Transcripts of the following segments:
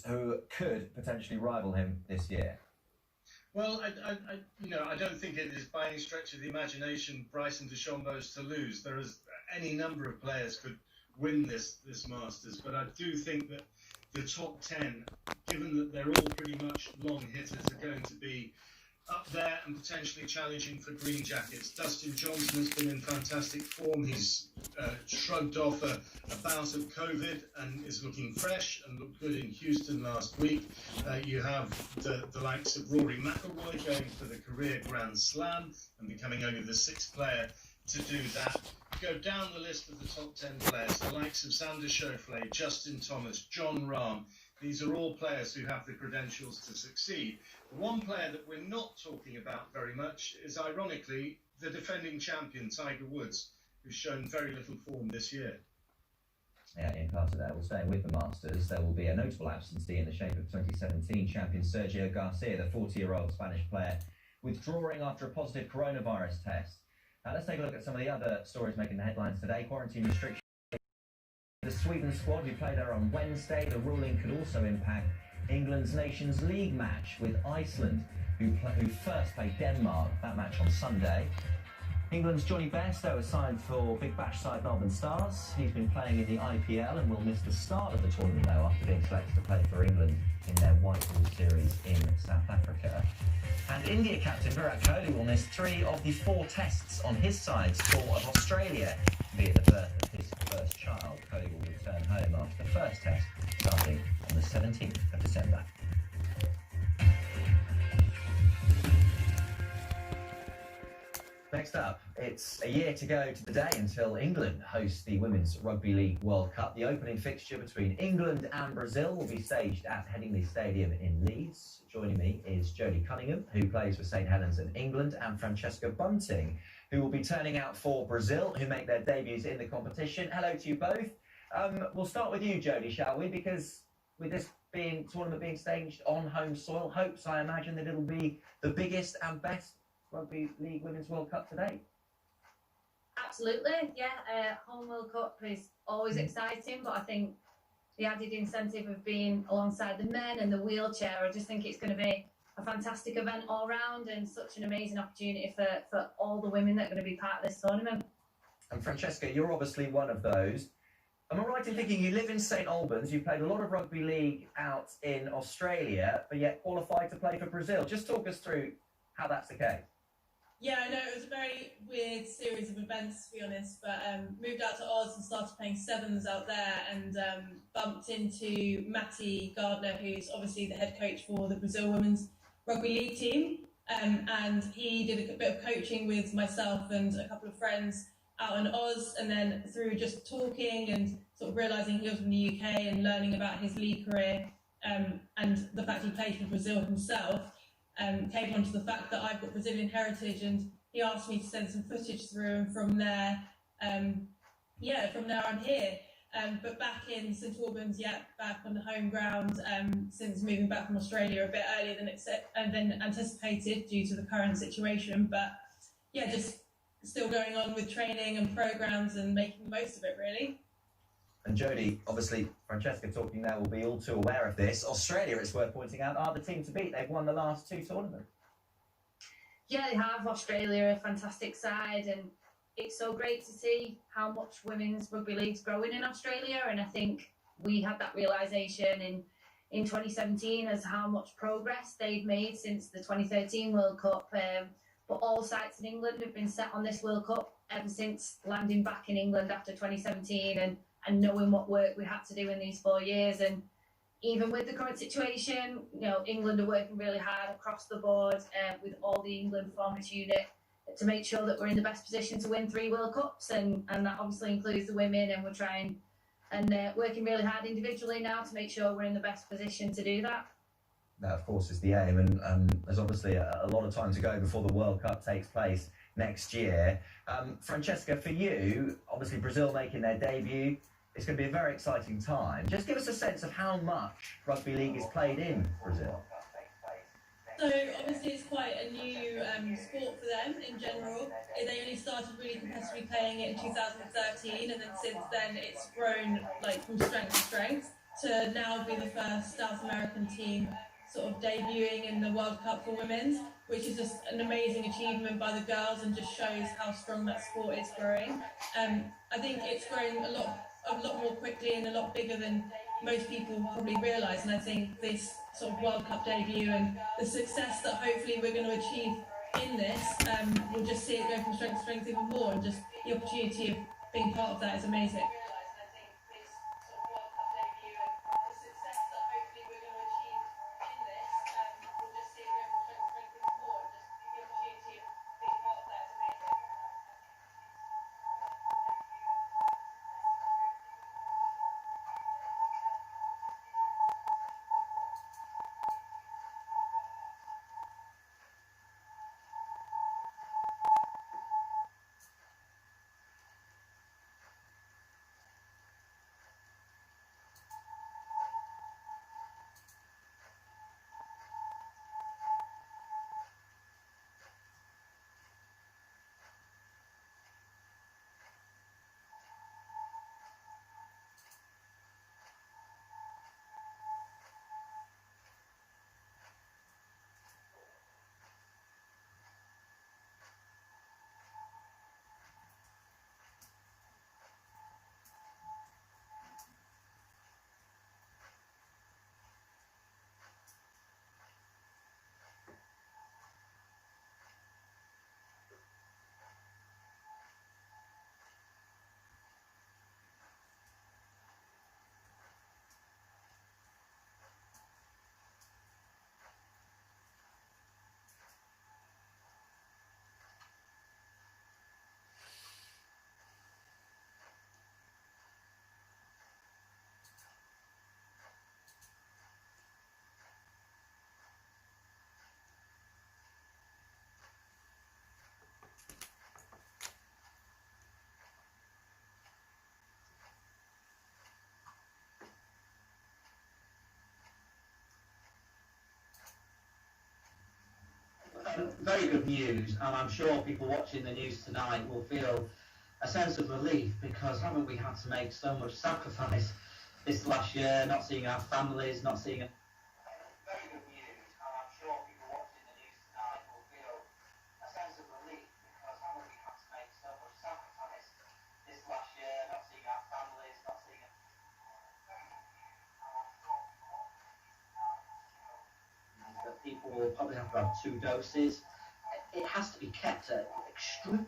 who could potentially rival him this year? Well, I don't think it is by any stretch of the imagination Bryson DeChambeau's to lose. There is any number of players could win this Masters, but I do think that the top 10, given that they're all pretty much long hitters, are going to be up there and potentially challenging for green jackets. Dustin Johnson has been in fantastic form. He's shrugged off a bout of COVID and is looking fresh and looked good in Houston last week. You have the likes of Rory McIlroy going for the career Grand Slam and becoming only the 6th player to do that. Go down the list of the top 10 players, the likes of Xander Schauffele, Justin Thomas, Jon Rahm. These are all players who have the credentials to succeed. One player that we're not talking about very much is, ironically, the defending champion, Tiger Woods, who's shown very little form this year. Yeah, in part of that, we're staying with the Masters. There will be a notable absentee in the shape of 2017 champion Sergio Garcia, the 40-year-old Spanish player, withdrawing after a positive coronavirus test. Now, let's take a look at some of the other stories making the headlines today. Quarantine restrictions. The Sweden squad who played there on Wednesday. The ruling could also impact England's Nations League match with Iceland, who first played Denmark. That match on Sunday. England's Johnny Bairstow has signed for Big Bash side Melbourne Stars. He's been playing in the IPL and will miss the start of the tournament now after being selected to play for England in their Whitehall series in South Africa. And India captain Virat Kohli will miss 3 of the 4 tests on his side's tour of Australia. Be it the birth of his first child, Kohli will return home after the first test, starting on the 17th of December. Next up, it's a year to go to the day until England hosts the Women's Rugby League World Cup. The opening fixture between England and Brazil will be staged at Headingley Stadium in Leeds. Joining me is Jodie Cunningham, who plays for St Helens in England, and Francesca Bunting, who will be turning out for Brazil, who make their debuts in the competition. Hello to you both. We'll start with you, Jodie, shall we? Because with this tournament being staged on home soil, hopes, I imagine, that it'll be the biggest and best Rugby League Women's World Cup today. Absolutely, yeah. Home World Cup is always exciting, but I think the added incentive of being alongside the men and the wheelchair, I just think it's going to be a fantastic event all round and such an amazing opportunity for all the women that are going to be part of this tournament. And Francesca, you're obviously one of those. Am I right in thinking you live in St Albans, you played a lot of rugby league out in Australia, but yet qualified to play for Brazil? Just talk us through how that's the case. Yeah, I know it was a very weird series of events, to be honest, but moved out to Oz and started playing sevens out there and bumped into Matty Gardner, who's obviously the head coach for the Brazil Women's Rugby League team. And he did a bit of coaching with myself and a couple of friends out in Oz, and then through just talking and sort of realising he was from the UK and learning about his league career and the fact he played for Brazil himself, came on to the fact that I've got Brazilian heritage, and he asked me to send some footage through, and from there I'm here. But back in St Albans, back on the home ground since moving back from Australia a bit earlier than anticipated due to the current situation. But yeah, just still going on with training and programmes and making the most of it, really. And Jodie, obviously, Francesca talking there will be all too aware of this. Australia, it's worth pointing out, are the team to beat. They've won the last 2 tournaments. Yeah, they have. Australia, a fantastic side, and it's so great to see how much women's rugby league's growing in Australia. And I think we had that realisation in 2017 as how much progress they've made since the 2013 World Cup. But all sites in England have been set on this World Cup ever since landing back in England after 2017 and knowing what work we had to do in these 4 years. And even with the current situation, England are working really hard across the board with all the England performance unit to make sure that we're in the best position to win 3 World Cups. And that obviously includes the women, and we're trying and working really hard individually now to make sure we're in the best position to do that. That, of course, is the aim, and there's obviously a lot of time to go before the World Cup takes place next year. Francesca, for you, obviously Brazil making their debut, it's going to be a very exciting time. Just give us a sense of how much rugby league is played in Brazil. So obviously it's quite a new sport for them in general. They only started really competitively playing it in 2013, and then since then it's grown from strength to strength. to now be the first South American team sort of debuting in the World Cup for women's, which is just an amazing achievement by the girls and just shows how strong that sport is growing. I think it's growing a lot more quickly and a lot bigger than most people probably realise, and I think this sort of World Cup debut and the success that hopefully we're going to achieve in this, we'll just see it go from strength to strength even more, and just the opportunity of being part of that is amazing. Very good news, and I'm sure people watching the news tonight will feel a sense of relief, because haven't we had to make so much sacrifice this last year, not seeing our families, not seeing... Very good news, and I'm sure people watching the news tonight will feel a sense of relief, because haven't we had to make so much sacrifice this last year, not seeing our families, not seeing... That people will probably have to have 2 doses. It has to be kept at extreme.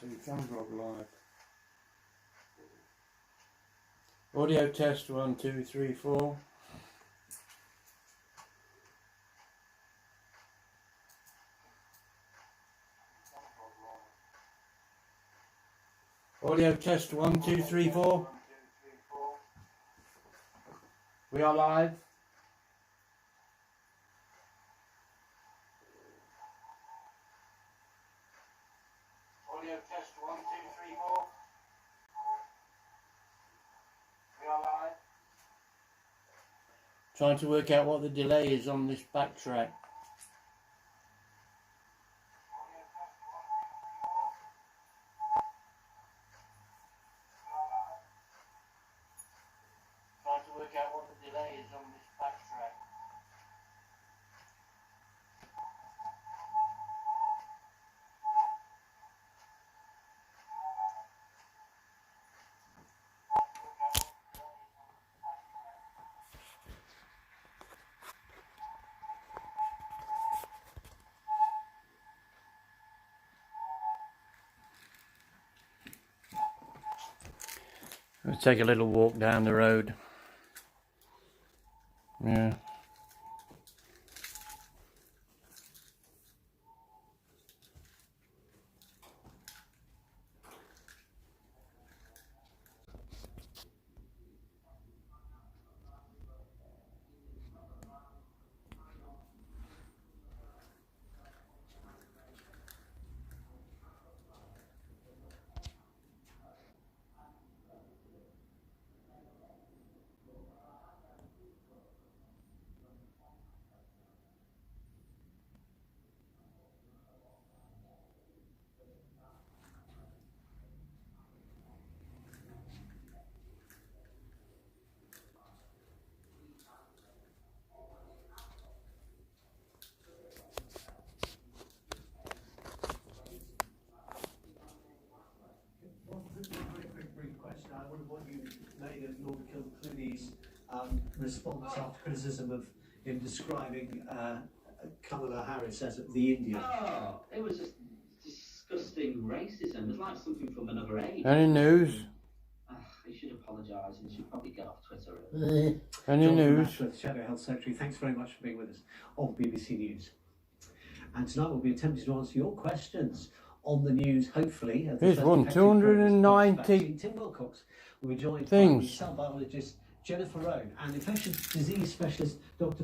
So you can vlog live. Audio test 1, 2, 3, 4. Audio test 1, 2, 3, 4. We are live. Audio test 1, 2, 3, 4. We are live. Trying to work out what the delay is on this backtrack. Let's take a little walk down the road. Yeah. Brief question. I wonder what you made of Lord Clooney's response after criticism of him describing Kamala Harris as the Indian. Oh, it was just disgusting racism. It was like something from another age. Any news? He should apologise and should probably get off Twitter. Any Jonathan news? Ashworth, Shadow Health Secretary, thanks very much for being with us on BBC News. And tonight we'll be attempting to answer your questions on the news, hopefully. Here's one, 290 Tim Wilcox will be joined things. by cell biologist Jennifer Roan and infectious disease specialist Dr.